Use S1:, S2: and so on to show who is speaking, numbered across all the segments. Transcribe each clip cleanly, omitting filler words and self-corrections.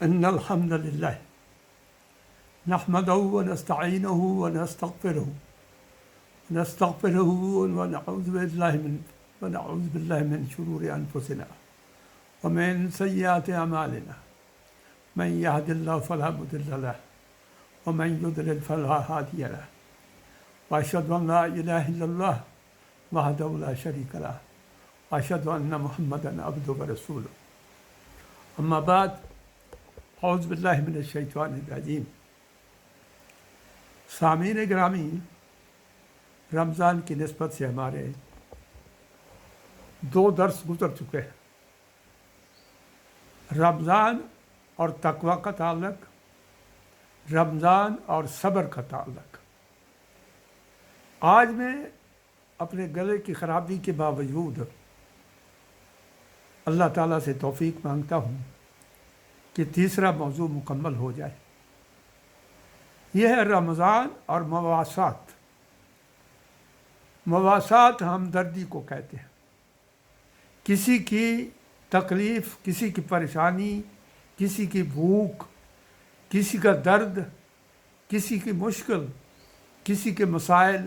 S1: إن الحمد لله نحمده ونستعينه ونستغفره ونعوذ بالله من شرور أنفسنا ومن سيئات أعمالنا من يهد الله فلا مضل له ومن يضلل فلا هادي له وأشهد أن لا إله إلا الله وحده لا شريك له وأشهد أن محمدا عبده ورسوله أما بعد اعوذ باللہ من الشیطان الرجیم۔ سامعین گرامی، رمضان کی نسبت سے ہمارے 2 درس گزر چکے ہیں، رمضان اور تقوی کا تعلق، رمضان اور صبر کا تعلق۔ آج میں اپنے گلے کی خرابی کے باوجود اللہ تعالیٰ سے توفیق مانگتا ہوں کہ تیسرا موضوع مکمل ہو جائے۔ یہ ہے رمضان اور مواسات۔ مواسات ہمدردی کو کہتے ہیں۔ کسی کی تکلیف، کسی کی پریشانی، کسی کی بھوک، کسی کا درد، کسی کی مشکل، کسی کے مسائل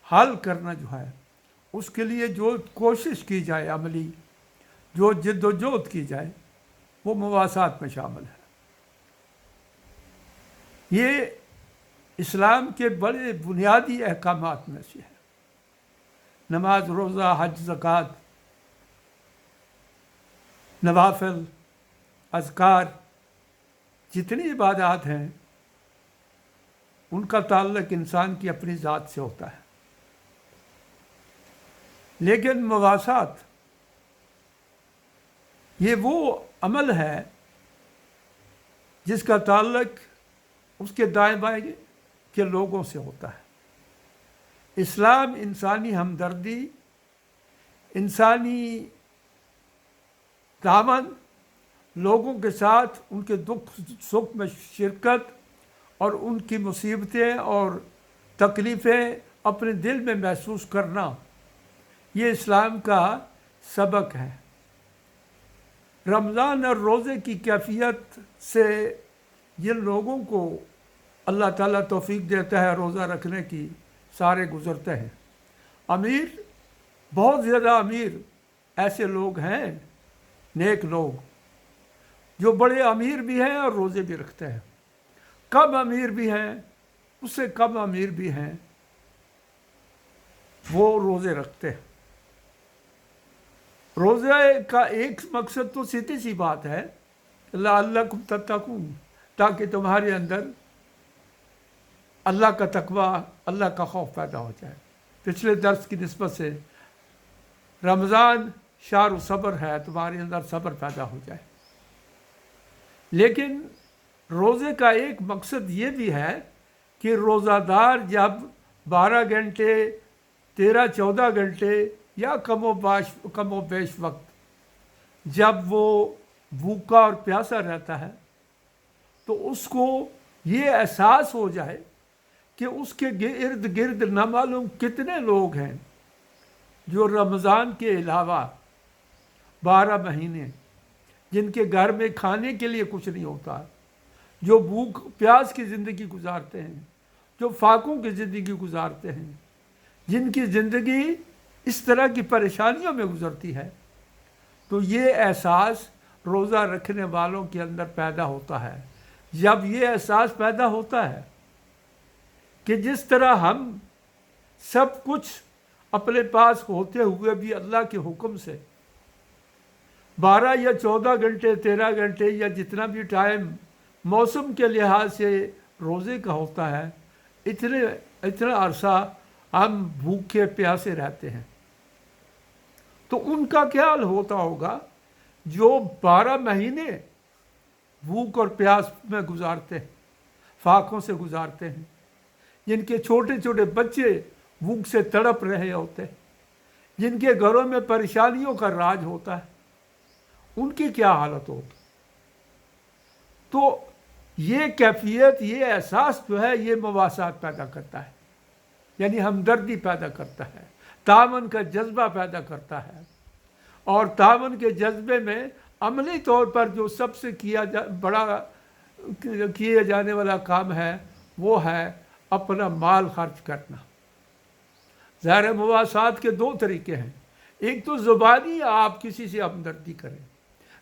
S1: حل کرنا جو ہے، اس کے لیے جو کوشش کی جائے، عملی جو جد و جہد کی جائے، وہ مواسات میں شامل ہے۔ یہ اسلام کے بڑے بنیادی احکامات میں سے ہے۔ نماز، روزہ، حج، زکوٰۃ، نوافل، اذکار، جتنی عبادات ہیں، ان کا تعلق انسان کی اپنی ذات سے ہوتا ہے۔ لیکن مواسات یہ وہ عمل ہے جس کا تعلق اس کے دائیں بائیں کے لوگوں سے ہوتا ہے۔ اسلام انسانی ہمدردی، انسانی تعاون، لوگوں کے ساتھ ان کے دکھ سکھ میں شرکت اور ان کی مصیبتیں اور تکلیفیں اپنے دل میں محسوس کرنا، یہ اسلام کا سبق ہے۔ رمضان اور روزے کی کیفیت سے جن لوگوں کو اللہ تعالیٰ توفیق دیتا ہے روزہ رکھنے کی، سارے گزرتے ہیں۔ امیر، بہت زیادہ امیر ایسے لوگ ہیں، نیک لوگ جو بڑے امیر بھی ہیں اور روزے بھی رکھتے ہیں۔ کم امیر بھی ہیں، اس سے کم امیر بھی ہیں، وہ روزے رکھتے ہیں۔ روزے کا ایک مقصد تو سیدھی سی بات ہے، لعلکم تتقون، تاکہ تمہارے اندر اللہ کا تقوی، اللہ کا خوف پیدا ہو جائے۔ پچھلے درس کی نسبت سے رمضان شہر صبر ہے، تمہارے اندر صبر پیدا ہو جائے۔ لیکن روزے کا ایک مقصد یہ بھی ہے کہ روزہ دار جب 12 گھنٹے، 13-14 گھنٹے یا کم و بیش وقت جب وہ بھوکا اور پیاسا رہتا ہے، تو اس کو یہ احساس ہو جائے کہ اس کے ارد گرد نہ معلوم کتنے لوگ ہیں جو رمضان کے علاوہ 12 مہینے جن کے گھر میں کھانے کے لیے کچھ نہیں ہوتا، جو بھوک پیاس کی زندگی گزارتے ہیں، جو فاقوں کی زندگی گزارتے ہیں، جن کی زندگی اس طرح کی پریشانیوں میں گزرتی ہے، تو یہ احساس روزہ رکھنے والوں کے اندر پیدا ہوتا ہے۔ جب یہ احساس پیدا ہوتا ہے کہ جس طرح ہم سب کچھ اپنے پاس ہوتے ہوئے بھی اللہ کے حکم سے 12 یا 14 گھنٹے، 13 گھنٹے یا جتنا بھی ٹائم موسم کے لحاظ سے روزے کا ہوتا ہے، اتنا عرصہ ہم بھوکے پیاسے رہتے ہیں، تو ان کا کیا حال ہوتا ہوگا جو 12 مہینے بھوک اور پیاس میں گزارتے ہیں، فاقوں سے گزارتے ہیں، جن کے چھوٹے چھوٹے بچے بھوک سے تڑپ رہے ہوتے ہیں، جن کے گھروں میں پریشانیوں کا راج ہوتا ہے، ان کی کیا حالت ہوگی؟ تو یہ کیفیت، یہ احساس جو ہے، یہ مواسات پیدا کرتا ہے، یعنی ہمدردی پیدا کرتا ہے، تعاون کا جذبہ پیدا کرتا ہے، اور تعاون کے جذبے میں عملی طور پر جو سب سے بڑا کیا جانے والا کام ہے وہ ہے اپنا مال خرچ کرنا۔ ظاہر مواسات کے دو طریقے ہیں، ایک تو زبانی آپ کسی سے ہمدردی کریں،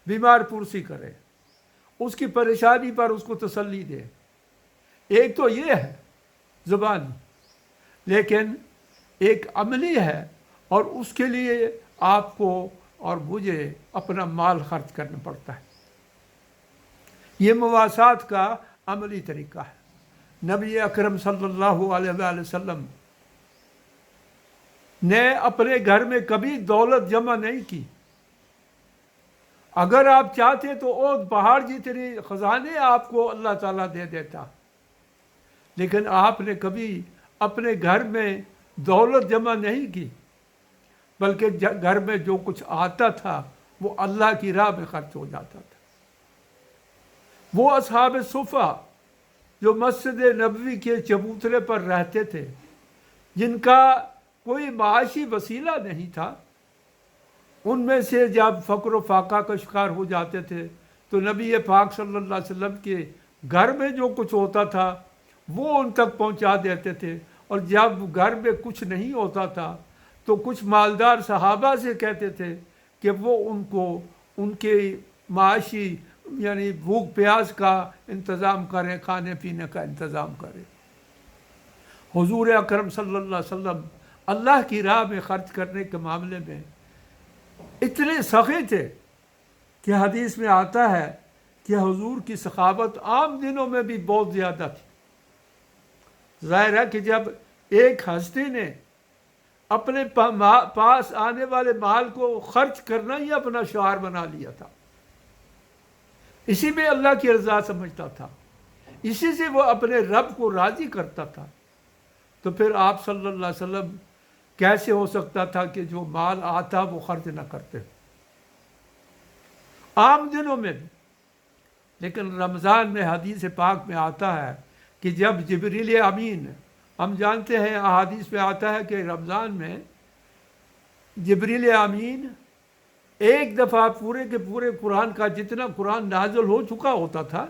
S1: بیمار پرسی کریں، اس کی پریشانی پر اس کو تسلی دیں، ایک تو یہ ہے زبانی، لیکن ایک عملی ہے، اور اس کے لیے آپ کو اور مجھے اپنا مال خرچ کرنا پڑتا ہے۔ یہ مواسات کا عملی طریقہ ہے۔ نبی اکرم صلی اللہ علیہ وآلہ وسلم نے اپنے گھر میں کبھی دولت جمع نہیں کی۔ اگر آپ چاہتے تو احد پہاڑ جتنے خزانے آپ کو اللہ تعالیٰ دے دیتا، لیکن آپ نے کبھی اپنے گھر میں دولت جمع نہیں کی، بلکہ گھر میں جو کچھ آتا تھا وہ اللہ کی راہ میں خرچ ہو جاتا تھا۔ وہ اصحاب صفہ جو مسجد نبوی کے چبوترے پر رہتے تھے، جن کا کوئی معاشی وسیلہ نہیں تھا، ان میں سے جب فقر و فاقہ کا شکار ہو جاتے تھے تو نبی پاک صلی اللہ علیہ وسلم کے گھر میں جو کچھ ہوتا تھا وہ ان تک پہنچا دیتے تھے، اور جب گھر میں کچھ نہیں ہوتا تھا تو کچھ مالدار صحابہ سے کہتے تھے کہ وہ ان کو ان کے معاشی یعنی بھوک پیاس کا انتظام کریں، کھانے پینے کا انتظام کریں۔ حضور اکرم صلی اللہ علیہ وسلم اللہ کی راہ میں خرچ کرنے کے معاملے میں اتنے سخی تھے کہ حدیث میں آتا ہے کہ حضور کی سخاوت عام دنوں میں بھی بہت زیادہ تھی۔ ظاہر ہے کہ جب ایک ہستی نے اپنے پاس آنے والے مال کو خرچ کرنا ہی اپنا شعار بنا لیا تھا، اسی میں اللہ کی رضا سمجھتا تھا، اسی سے وہ اپنے رب کو راضی کرتا تھا، تو پھر آپ صلی اللہ علیہ وسلم کیسے ہو سکتا تھا کہ جو مال آتا وہ خرچ نہ کرتے عام دنوں میں بھی؟ لیکن رمضان میں حدیث پاک میں آتا ہے کہ جب جبریل امین، ہم جانتے ہیں احادیث میں آتا ہے کہ رمضان میں جبریل امین ایک دفعہ پورے کے پورے قرآن کا جتنا قرآن نازل ہو چکا ہوتا تھا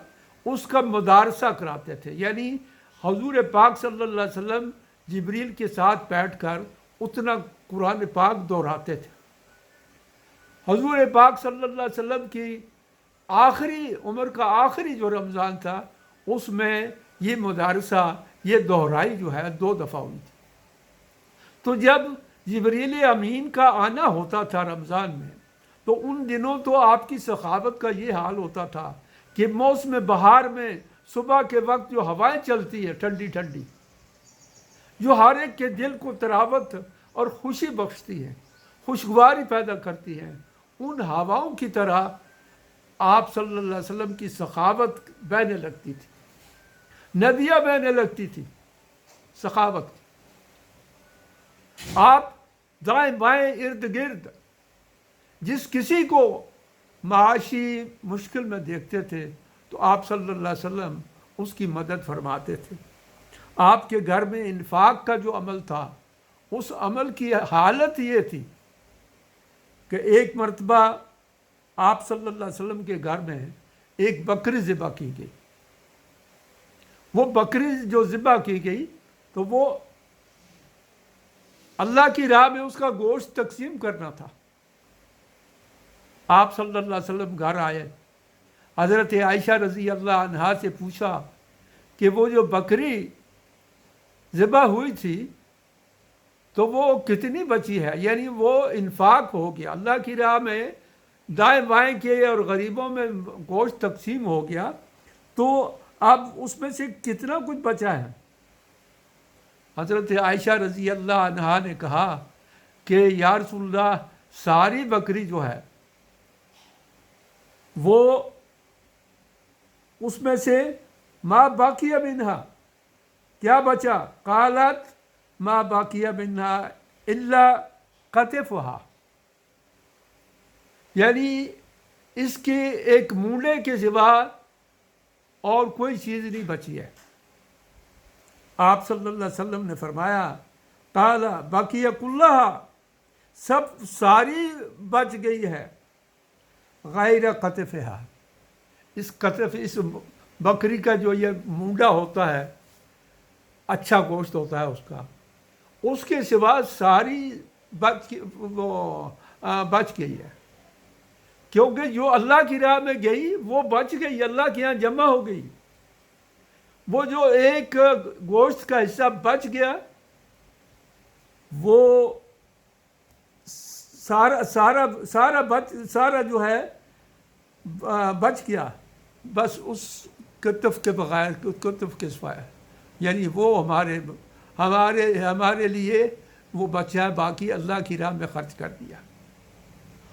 S1: اس کا مدارسہ کراتے تھے، یعنی حضور پاک صلی اللہ علیہ وسلم جبریل کے ساتھ بیٹھ کر اتنا قرآن پاک دہراتے تھے۔ حضور پاک صلی اللہ علیہ وسلم کی آخری عمر کا آخری جو رمضان تھا اس میں یہ مدارسہ، یہ دہرائی جو ہے 2 دفعہ ہوئی تھی۔ تو جب جبریل امین کا آنا ہوتا تھا رمضان میں تو ان دنوں تو آپ کی سخاوت کا یہ حال ہوتا تھا کہ موسم بہار میں صبح کے وقت جو ہوائیں چلتی ہے ٹھنڈی ٹھنڈی، جو ہر ایک کے دل کو تراوت اور خوشی بخشتی ہے، خوشگواری پیدا کرتی ہے، ان ہواؤں کی طرح آپ صلی اللہ علیہ وسلم کی سخاوت بہنے لگتی تھی، ندیاں بہنے لگتی تھی سخاوت کی۔ آپ دائیں بائیں ارد گرد جس کسی کو معاشی مشکل میں دیکھتے تھے تو آپ صلی اللہ علیہ وسلم اس کی مدد فرماتے تھے۔ آپ کے گھر میں انفاق کا جو عمل تھا اس عمل کی حالت یہ تھی کہ ایک مرتبہ آپ صلی اللہ علیہ وسلم کے گھر میں ایک بکری ذبح کی گئی۔ وہ بکری جو ذبح کی گئی تو وہ اللہ کی راہ میں اس کا گوشت تقسیم کرنا تھا۔ آپ صلی اللہ علیہ وسلم گھر آئے، حضرت عائشہ رضی اللہ عنہا سے پوچھا کہ وہ جو بکری ذبح ہوئی تھی تو وہ کتنی بچی ہے، یعنی وہ انفاق ہو گیا اللہ کی راہ میں، دائیں بائیں کے اور غریبوں میں گوشت تقسیم ہو گیا، تو اب اس میں سے کتنا کچھ بچا ہے؟ حضرت عائشہ رضی اللہ عنہا نے کہا کہ یا رسول اللہ ساری بکری جو ہے وہ اس میں سے ما باقی منہا کیا بچا؟ قالت ما باقی منہا الا قطفہا، یعنی اس کے ایک مونڈے کے سوا اور کوئی چیز نہیں بچی ہے۔ آپ صلی اللہ علیہ وسلم نے فرمایا قال باقی کلہا، سب ساری بچ گئی ہے، غیر قطفہا، اس قطف، اس بکری کا جو یہ مونڈا ہوتا ہے، اچھا گوشت ہوتا ہے اس کے سوا ساری بچ گئی ہے، کیونکہ جو اللہ کی راہ میں گئی وہ بچ گئی، اللہ کے یہاں جمع ہو گئی۔ وہ جو ایک گوشت کا حصہ بچ گیا، وہ سارا جو ہے بچ گیا، بس اس کتف کے بغیر، کتف کے سوائے، یعنی وہ ہمارے لیے وہ بچہ، باقی اللہ کی راہ میں خرچ کر دیا۔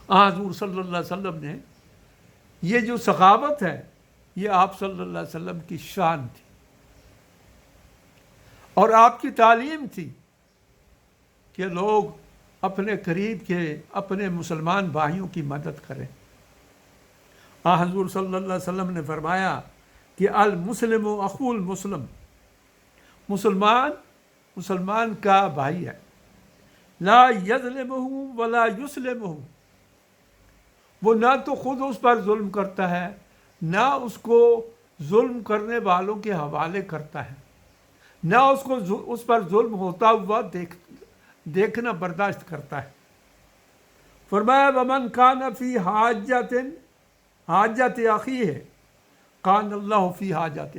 S1: حضور صلی اللہ علیہ وسلم نے یہ جو سخاوت ہے، یہ آپ صلی اللہ علیہ وسلم کی شان تھی اور آپ کی تعلیم تھی کہ لوگ اپنے قریب کے اپنے مسلمان بھائیوں کی مدد کریں۔ حضور صلی اللہ علیہ وسلم نے فرمایا کہ المسلم اخو المسلم، مسلمان کا بھائی ہے، لا یظلمہ ولا یسلمہ، وہ نہ تو خود اس پر ظلم کرتا ہے، نہ اس کو ظلم کرنے والوں کے حوالے کرتا ہے، نہ اس پر ظلم ہوتا ہوا دیکھنا برداشت کرتا ہے۔ فرمایا ومن کان فی حاجت اخیہ کان اللہ فی حاجتہ،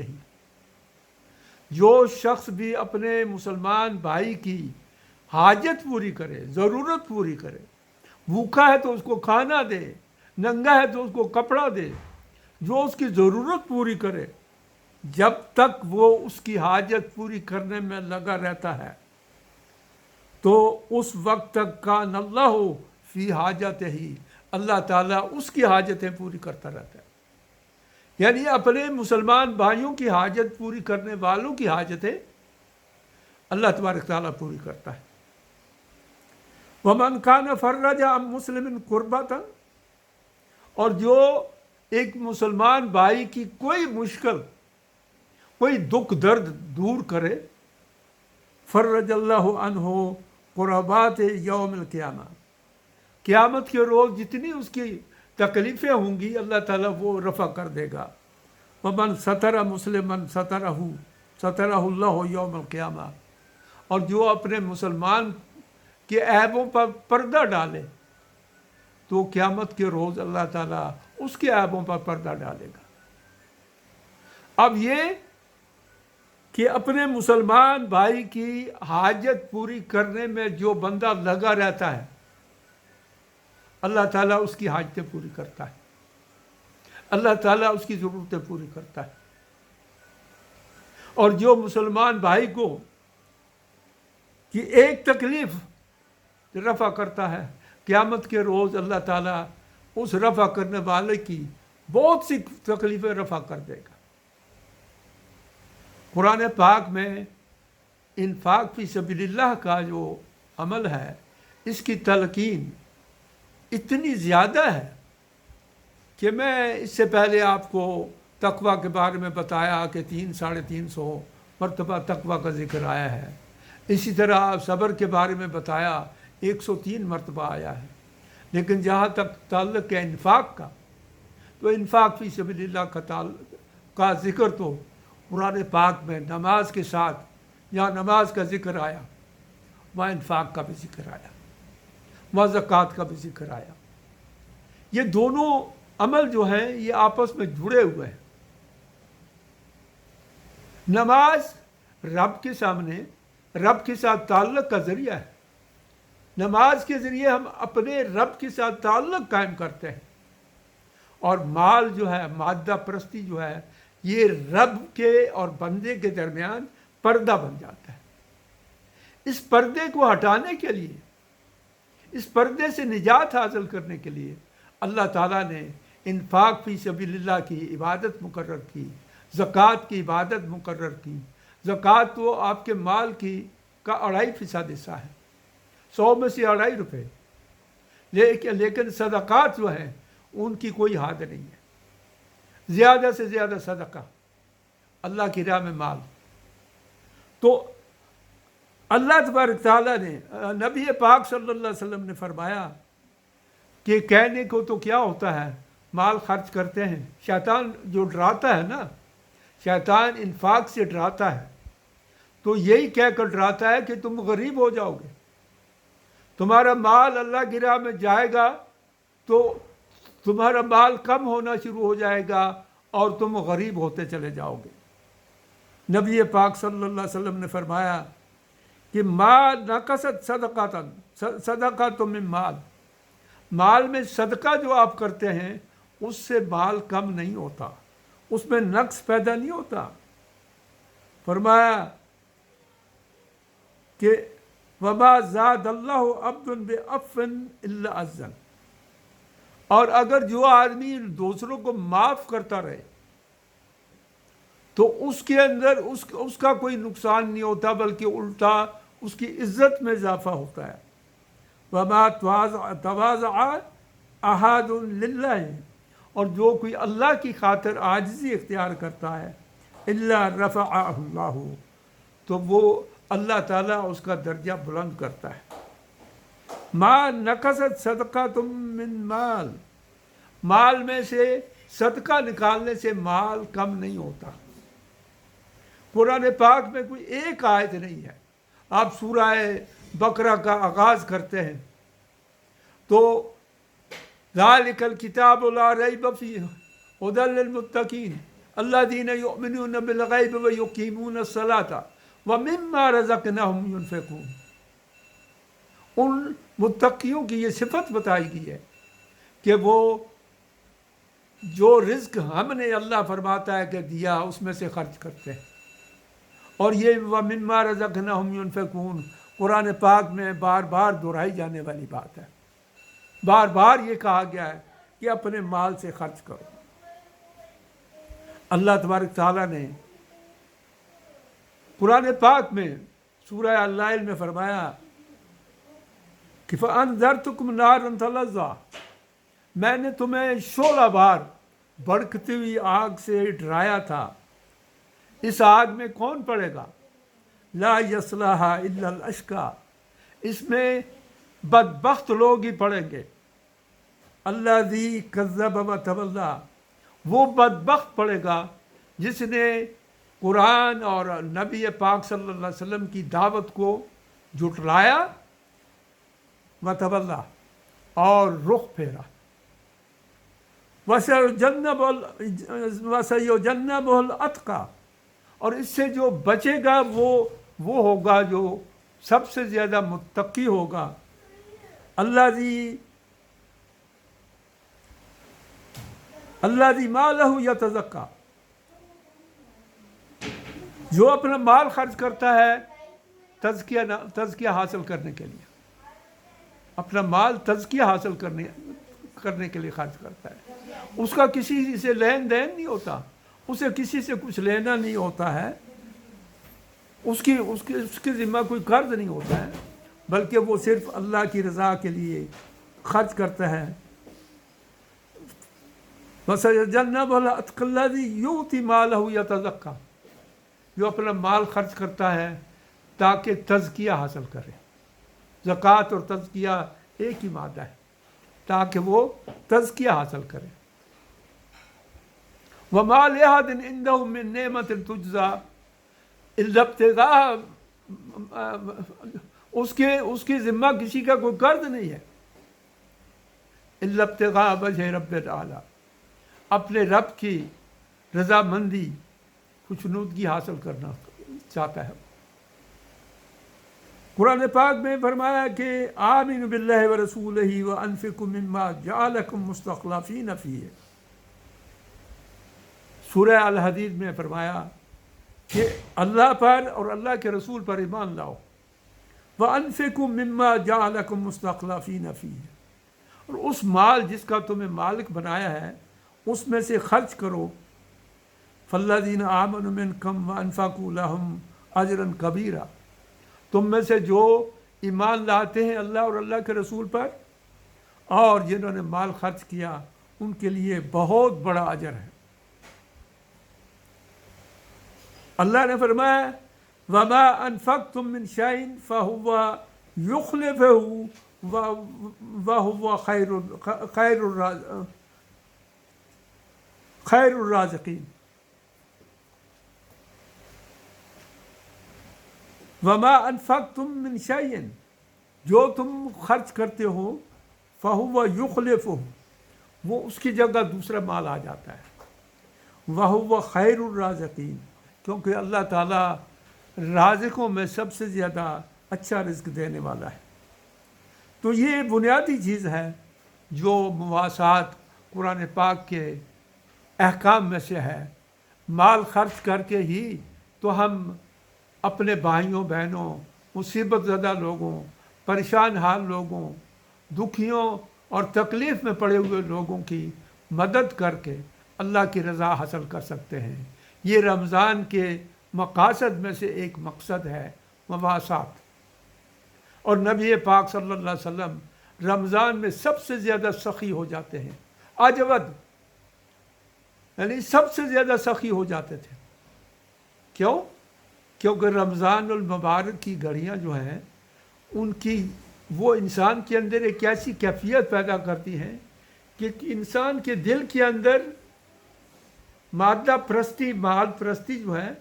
S1: جو شخص بھی اپنے مسلمان بھائی کی حاجت پوری کرے، ضرورت پوری کرے، بھوکا ہے تو اس کو کھانا دے، ننگا ہے تو اس کو کپڑا دے، جو اس کی ضرورت پوری کرے، جب تک وہ اس کی حاجت پوری کرنے میں لگا رہتا ہے تو اس وقت تک کان اللہ فی حاجتہ، اللہ تعالیٰ اس کی حاجتیں پوری کرتا رہتا ہے۔ یعنی اپنے مسلمان بھائیوں کی حاجت پوری کرنے والوں کی حاجتیں اللہ تبارک تعالیٰ پوری کرتا ہے۔ وَمَنْ كَانَ فَرَّجَ عَنْ مُسْلِمٍ كُرْبَةً، اور جو ایک مسلمان بھائی کی کوئی مشکل، کوئی دکھ درد دور کرے، فرج اللہ عنہ قربات یوم القیامہ، قیامت کے روز جتنی اس کی تکلیفیں ہوں گی اللہ تعالیٰ وہ رفع کر دے گا۔ وَمَنْ سَتَرَ مُسْلِمًا سَتَرَهُ اللَّهُ يَوْمَ الْقِيَامَةِ، اور جو اپنے مسلمان کے عیبوں پر پردہ ڈالے تو قیامت کے روز اللہ تعالیٰ اس کے عیبوں پر پردہ ڈالے گا۔ اب یہ کہ اپنے مسلمان بھائی کی حاجت پوری کرنے میں جو بندہ لگا رہتا ہے، اللہ تعالیٰ اس کی حاجتیں پوری کرتا ہے، اللہ تعالیٰ اس کی ضرورتیں پوری کرتا ہے۔ اور جو مسلمان بھائی کو کہ ایک تکلیف رفع کرتا ہے، قیامت کے روز اللہ تعالیٰ اس رفع کرنے والے کی بہت سی تکلیفیں رفع کر دے گا۔ قرآن پاک میں انفاق فی سبیل اللہ کا جو عمل ہے، اس کی تلقین اتنی زیادہ ہے کہ میں اس سے پہلے آپ کو تقویٰ کے بارے میں بتایا کہ 300-350 مرتبہ تقویٰ کا ذکر آیا ہے، اسی طرح صبر کے بارے میں بتایا 103 مرتبہ آیا ہے، لیکن جہاں تک تعلق ہے انفاق کا، تو انفاق فی سبیل اللہ کا ذکر تو قرآن پاک میں نماز کے ساتھ، یا نماز کا ذکر آیا، وہاں انفاق کا بھی ذکر آیا، وہاں زکوٰۃ کا بھی ذکر آیا۔ یہ دونوں عمل جو ہیں یہ آپس میں جڑے ہوئے ہیں۔ نماز رب کے سامنے، رب کے ساتھ تعلق کا ذریعہ ہے۔ نماز کے ذریعے ہم اپنے رب کے ساتھ تعلق قائم کرتے ہیں، اور مال جو ہے، مادہ پرستی جو ہے، یہ رب کے اور بندے کے درمیان پردہ بن جاتا ہے۔ اس پردے کو ہٹانے کے لیے، اس پردے سے نجات حاصل کرنے کے لیے اللہ تعالیٰ نے انفاق فی سبیل اللہ کی عبادت مقرر کی، زکوٰۃ کی عبادت مقرر کی۔ زکوٰۃ تو آپ کے مال کا 2.5% حصہ ہے، 100 میں سے 2.5 روپے، لیکن صدقات جو ہیں ان کی کوئی حد نہیں ہے، زیادہ سے زیادہ صدقہ اللہ کی راہ میں مال۔ تو اللہ تبارک تعالیٰ نے، نبی پاک صلی اللہ علیہ وسلم نے فرمایا کہ کہنے کو تو کیا ہوتا ہے، مال خرچ کرتے ہیں، شیطان جو ڈراتا ہے نا، شیطان انفاق سے ڈراتا ہے، تو یہی کہہ کر ڈراتا ہے کہ تم غریب ہو جاؤ گے، تمہارا مال اللہ کی راہ میں جائے گا تو تمہارا مال کم ہونا شروع ہو جائے گا اور تم غریب ہوتے چلے جاؤ گے۔ نبی پاک صلی اللہ علیہ وسلم نے فرمایا کہ ما نقصت صدقۃ من مال، مال میں صدقہ جو آپ کرتے ہیں اس سے مال کم نہیں ہوتا، اس میں نقص پیدا نہیں ہوتا۔ فرمایا کہ وما زاد اللہ عبد بعفو الا عزا، اور اگر جو آدمی دوسروں کو معاف کرتا رہے تو اس کے اندر اس کا کوئی نقصان نہیں ہوتا، بلکہ الٹا اس کی عزت میں اضافہ ہوتا ہے۔ وما تواضع احد للہ، اور جو کوئی اللہ کی خاطر عاجزی اختیار کرتا ہے الا رفعہ اللہ، تو وہ اللہ تعالیٰ اس کا درجہ بلند کرتا ہے۔ ما نقصت صدقۃ من مال، مال میں سے صدقہ نکالنے سے مال کم نہیں ہوتا۔ قرآن پاک میں کوئی ایک آیت نہیں ہے، آپ سورہ بقرہ کا آغاز کرتے ہیں تو ذالک الکتاب لا ریب فیہ ھدی للمتقین الذین یؤمنون بالغیب ویقیمون الصلاۃ ومما رزقناہم ینفقون۔ ان متقیوں کی یہ صفت بتائی گئی ہے کہ وہ جو رزق ہم نے اللہ فرماتا ہے کہ دیا اس میں سے خرچ کرتے ہیں، اور یہ وَمِمَّا رَزَقْنَاهُمْ يُنْفِقُونَ قرآن پاک میں بار بار دہرائی جانے والی بات ہے، بار بار یہ کہا گیا ہے کہ اپنے مال سے خرچ کرو۔ اللہ تبارک تعالیٰ نے قرآن پاک میں سورہ اللیل میں فرمایا کہ فَأَنذَرْتُكُمْ نَارًا تَلَظَّىٰ، میں نے تمہیں شعلہ بار بھڑکتی ہوئی آگ سے ڈرایا تھا، اس آگ میں کون پڑے گا؟ لا یصلاھا الا الاشقیٰ، اس میں بدبخت لوگ ہی پڑیں گے۔ الذی کذب وتولی، وہ بدبخت پڑے گا جس نے قرآن اور نبی پاک صلی اللہ علیہ وسلم کی دعوت کو جھٹلایا، وتولی، اور رخ پھیرا۔ وَسَيُجَنَّبُهُ الْأَتْقَى، اور اس سے جو بچے گا وہ ہوگا جو سب سے زیادہ متقی ہوگا۔ الذی مالہ یتزکیٰ، جو اپنا مال خرچ کرتا ہے تزکیہ حاصل کرنے کے لیے، اپنا مال تزکیہ حاصل کرنے کے لیے خرچ کرتا ہے، اس کا کسی سے لین دین نہیں ہوتا، اسے کسی سے کچھ لینا نہیں ہوتا ہے، اس کے ذمہ کوئی قرض نہیں ہوتا ہے، بلکہ وہ صرف اللہ کی رضا کے لیے خرچ کرتا ہے۔ وَسَيُجَنَّبُهُ الْأَتْقَى الَّذِي يُؤْتِي مَالَهُ يَتَزَكَّىٰ، جو اپنا مال خرچ کرتا ہے تاکہ تزکیہ حاصل کرے۔ زکوٰۃ اور تزکیہ ایک ہی مادہ ہے، تاکہ وہ تزکیہ حاصل کرے۔ وَمَا لِأَحَدٍ عِندَهُ مِن نِعْمَةٍ تُجْزَىٰ إِلَّا ابْتِغَاءَ، اس کے ذمہ کسی کا کوئی قرض نہیں ہے، إِلَّا ابْتِغَاءَ وَجْهِ رَبِّ الْأَعْلَىٰ، اپنے رب کی رضامندی، خوشنودگی حاصل کرنا چاہتا ہے۔ قرآن پاک میں فرمایا کہ آمنوا باللہ ورسولہ وانفقوا مما جعلکم مستخلفین فیہ۔ سورہ الحدید میں فرمایا کہ اللہ پر اور اللہ کے رسول پر ایمان لاؤ، وانفقوا مما جعلکم مستخلفین فیہ، اور اس مال جس کا تمہیں مالک بنایا ہے اس میں سے خرچ کرو۔ فالذین آمنوا منکم وانفقوا لهم اجرا کبیرا، تم میں سے جو ایمان لاتے ہیں اللہ اور اللہ کے رسول پر اور جنہوں نے مال خرچ کیا ان کے لیے بہت بڑا اجر ہے۔ اللہ نے فرمایا وما انفقتم من شیء فهو یخلفہ وهو خیر خیر الرازقین۔ وما انفقتم من شیء، جو تم خرچ کرتے ہو فہو یخلفہ، وہ اس کی جگہ دوسرا مال آ جاتا ہے۔ وہو خیر الرازقین، کیونکہ اللہ تعالیٰ رازقوں میں سب سے زیادہ اچھا رزق دینے والا ہے۔ تو یہ بنیادی چیز ہے جو مواسات قرآن پاک کے احکام میں سے ہے۔ مال خرچ کر کے ہی تو ہم اپنے بھائیوں بہنوں، مصیبت زدہ لوگوں، پریشان حال لوگوں، دکھیوں اور تکلیف میں پڑے ہوئے لوگوں کی مدد کر کے اللہ کی رضا حاصل کر سکتے ہیں۔ یہ رمضان کے مقاصد میں سے ایک مقصد ہے، مواسات۔ اور نبی پاک صلی اللہ علیہ وسلم رمضان میں سب سے زیادہ سخی ہو جاتے ہیں، اجود، یعنی سب سے زیادہ سخی ہو جاتے تھے۔ کیوں؟ کیونکہ رمضان المبارک کی گھڑیاں جو ہیں ان کی وہ انسان کے اندر ایک ایسی کیفیت پیدا کرتی ہیں کہ انسان کے دل کے اندر مادہ پرستی، مال پرستی جو ہے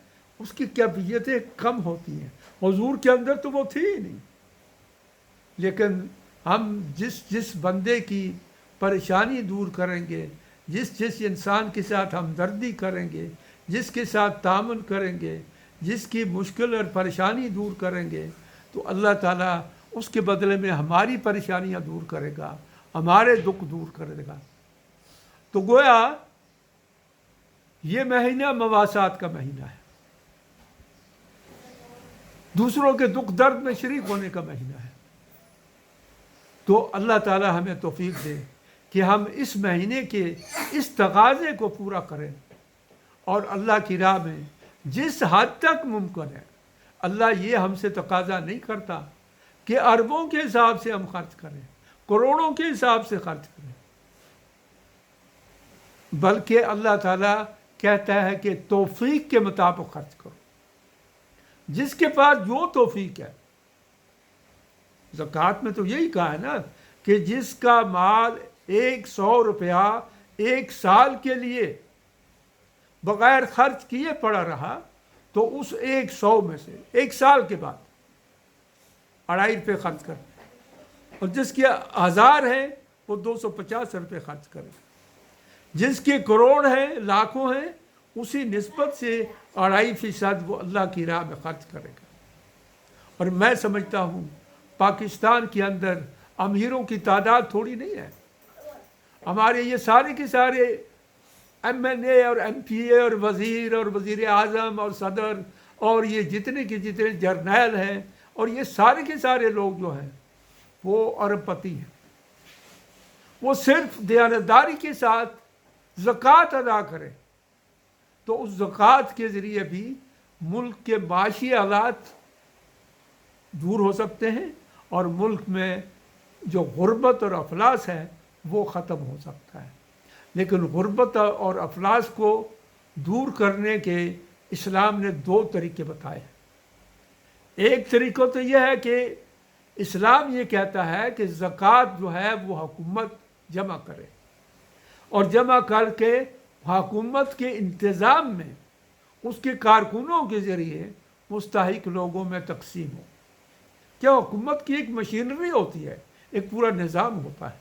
S1: اس کی کیفیتیں کم ہوتی ہیں۔ حضور کے اندر تو وہ تھی ہی نہیں، لیکن ہم جس بندے کی پریشانی دور کریں گے، جس انسان کے ساتھ ہمدردی کریں گے، جس کے ساتھ تعاون کریں گے، جس کی مشکل اور پریشانی دور کریں گے، تو اللہ تعالیٰ اس کے بدلے میں ہماری پریشانیاں دور کرے گا، ہمارے دکھ دور کرے گا۔ تو گویا یہ مہینہ مواسات کا مہینہ ہے، دوسروں کے دکھ درد میں شریک ہونے کا مہینہ ہے۔ تو اللہ تعالیٰ ہمیں توفیق دے کہ ہم اس مہینے کے اس تقاضے کو پورا کریں، اور اللہ کی راہ میں جس حد تک ممکن ہے۔ اللہ یہ ہم سے تقاضا نہیں کرتا کہ اربوں کے حساب سے ہم خرچ کریں، کروڑوں کے حساب سے خرچ کریں، بلکہ اللہ تعالیٰ کہتا ہے کہ توفیق کے مطابق خرچ کرو، جس کے پاس جو توفیق ہے۔ زکوٰۃ میں تو یہی کہا ہے نا کہ جس کا مال 100 روپیہ ایک سال کے لیے بغیر خرچ کیے پڑا رہا، تو اس 100 میں سے ایک سال کے بعد 2.5 روپے خرچ کرے، اور جس کے 1000 ہیں وہ 250 روپے خرچ کرے، جس کے کروڑ ہیں، لاکھوں ہیں، اسی نسبت سے 2.5% وہ اللہ کی راہ میں خرچ کرے گا۔ اور میں سمجھتا ہوں پاکستان کے اندر امیروں کی تعداد تھوڑی نہیں ہے۔ ہمارے یہ سارے کے سارے ایم این اے اور ایم پی اے اور وزیر اعظم اور صدر اور یہ جتنے کے جتنے جرنیل ہیں اور یہ سارے کے سارے لوگ جو ہیں وہ ارب پتی ہیں۔ وہ صرف دیانتداری کے ساتھ زکوٰۃ ادا کریں تو اس زکوٰۃ کے ذریعے بھی ملک کے معاشی حالات دور ہو سکتے ہیں، اور ملک میں جو غربت اور افلاس ہے وہ ختم ہو سکتا ہے۔ لیکن غربت اور افلاس کو دور کرنے کے اسلام نے 2 طریقے بتائے ہیں۔ ایک طریقہ تو یہ ہے کہ اسلام یہ کہتا ہے کہ زکوٰۃ جو ہے وہ حکومت جمع کرے، اور جمع کر کے حکومت کے انتظام میں اس کے کارکنوں کے ذریعے مستحق لوگوں میں تقسیم ہو۔ کیا حکومت کی ایک مشینری ہوتی ہے، ایک پورا نظام ہوتا ہے۔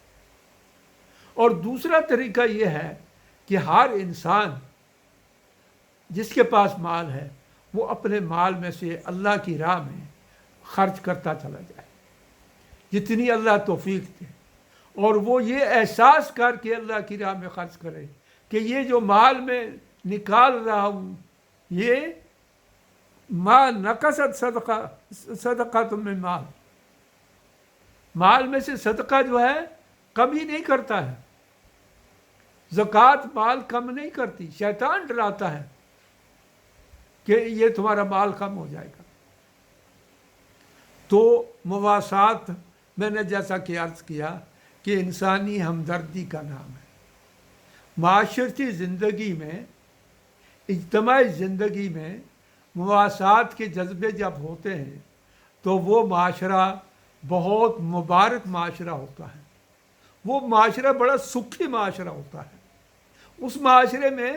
S1: اور دوسرا طریقہ یہ ہے کہ ہر انسان جس کے پاس مال ہے وہ اپنے مال میں سے اللہ کی راہ میں خرچ کرتا چلا جائے، جتنی اللہ توفیق دے، اور وہ یہ احساس کر کے اللہ کی راہ میں خرچ کرے کہ یہ جو مال میں نکال رہا ہوں یہ ما نقصت صدقہ تم میں مال میں سے صدقہ جو ہے کمی نہیں کرتا ہے۔ زکوٰۃ مال کم نہیں کرتی، شیطان ڈراتا ہے کہ یہ تمہارا مال کم ہو جائے گا۔ تو مواسات میں نے جیسا کہ عرض کیا کہ انسانی ہمدردی کا نام ہے۔ معاشرتی زندگی میں، اجتماعی زندگی میں مواسات کے جذبے جب ہوتے ہیں تو وہ معاشرہ بہت مبارک معاشرہ ہوتا ہے، وہ معاشرہ بڑا سکھی معاشرہ ہوتا ہے، اس معاشرے میں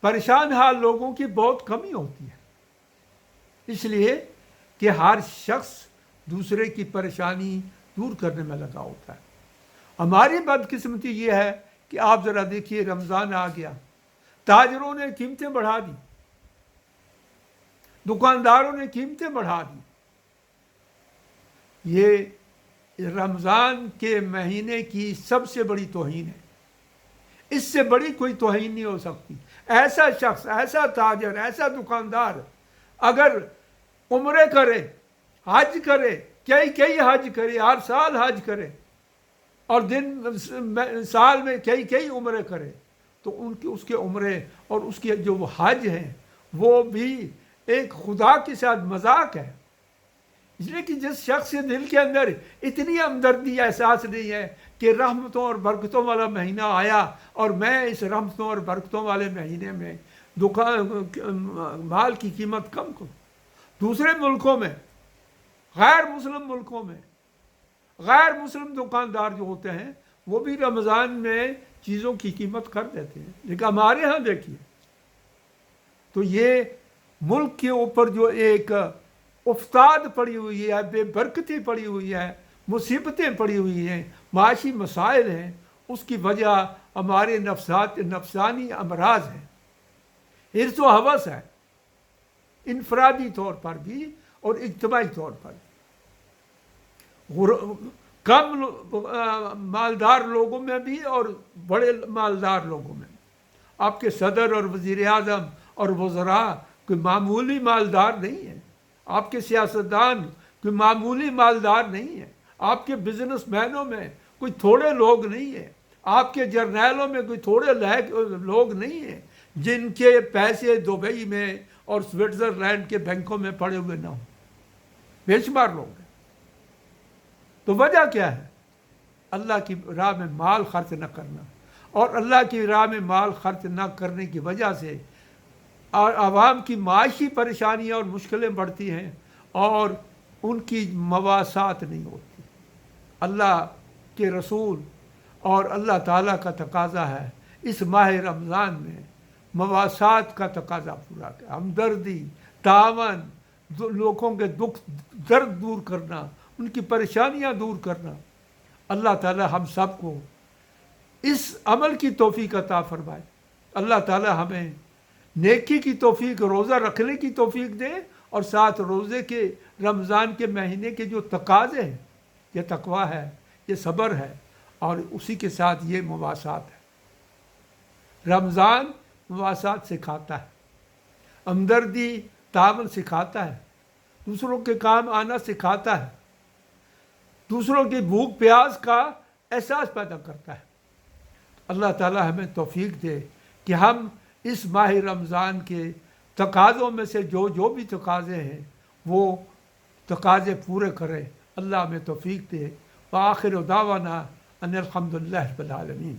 S1: پریشان حال لوگوں کی بہت کمی ہوتی ہے، اس لیے کہ ہر شخص دوسرے کی پریشانی دور کرنے میں لگا ہوتا ہے۔ ہماری بدقسمتی یہ ہے کہ آپ ذرا دیکھیے، رمضان آ گیا، تاجروں نے قیمتیں بڑھا دی، دکانداروں نے قیمتیں بڑھا دی۔ یہ رمضان کے مہینے کی سب سے بڑی توہین ہے، اس سے بڑی کوئی توہین نہیں ہو سکتی۔ ایسا شخص، ایسا تاجر، ایسا دکاندار اگر عمرے کرے، حج کرے، کئی حج کرے، ہر سال حج کرے، اور سال میں کئی عمرے کرے، تو اس کے عمرے اور اس کے جو وہ حج ہیں وہ بھی ایک خدا کے ساتھ مذاق ہے۔ اس لیے کہ جس شخص کے دل کے اندر اتنی ہمدردی احساس نہیں ہے کہ رحمتوں اور برکتوں والا مہینہ آیا اور میں اس رحمتوں اور برکتوں والے مہینے میں مال کی قیمت کم کروں۔ دوسرے ملکوں میں، غیر مسلم ملکوں میں، غیر مسلم دکاندار جو ہوتے ہیں وہ بھی رمضان میں چیزوں کی قیمت کر دیتے ہیں، لیکن ہمارے ہاں دیکھیے تو یہ ملک کے اوپر جو ایک افتاد پڑی ہوئی ہے، بے برکتی پڑی ہوئی ہے، مصیبتیں پڑی ہوئی ہیں، معاشی مسائل ہیں، اس کی وجہ ہمارے نفسانی امراض ہیں، حرص و ہوس ہے، انفرادی طور پر بھی اور اجتماعی طور پر کم مالدار لوگوں میں بھی اور بڑے مالدار لوگوں میں۔ آپ کے صدر اور وزیر اعظم اور وزراء کوئی معمولی مالدار نہیں ہیں، آپ کے سیاستدان کوئی معمولی مالدار نہیں ہیں، آپ کے بزنس مینوں میں کوئی تھوڑے لوگ نہیں ہیں، آپ کے جرنیلوں میں کوئی تھوڑے لوگ نہیں ہیں جن کے پیسے دبئی میں اور سوئٹزرلینڈ کے بینکوں میں پڑے ہوئے نہ ہوں، بے شمار لوگ ہیں۔ تو وجہ کیا ہے؟ اللہ کی راہ میں مال خرچ نہ کرنا، اور اللہ کی راہ میں مال خرچ نہ کرنے کی وجہ سے عوام کی معاشی پریشانیاں اور مشکلیں بڑھتی ہیں اور ان کی مواسات نہیں ہوتی۔ اللہ کے رسول اور اللہ تعالیٰ کا تقاضا ہے اس ماہ رمضان میں مواسات کا تقاضا پورا کرنا، ہمدردی، تعاون، لوگوں کے دکھ درد دور کرنا، ان کی پریشانیاں دور کرنا۔ اللہ تعالیٰ ہم سب کو اس عمل کی توفیق عطا فرمائے۔ اللہ تعالیٰ ہمیں نیکی کی توفیق، روزہ رکھنے کی توفیق دے، اور ساتھ روزے کے رمضان کے مہینے کے جو تقاضے ہیں، یہ تقویٰ ہے، یہ صبر ہے، اور اسی کے ساتھ یہ مواسات ہے۔ رمضان مواسات سکھاتا ہے، ہمدردی، تعاون سکھاتا ہے، دوسروں کے کام آنا سکھاتا ہے، دوسروں کی بھوک پیاس کا احساس پیدا کرتا ہے۔ اللہ تعالیٰ ہمیں توفیق دے کہ ہم اس ماہ رمضان کے تقاضوں میں سے جو بھی تقاضے ہیں وہ تقاضے پورے کریں۔ اللہ ہمیں توفیق دے۔ وآخر دعوانا ان الحمد للہ رب العالمین۔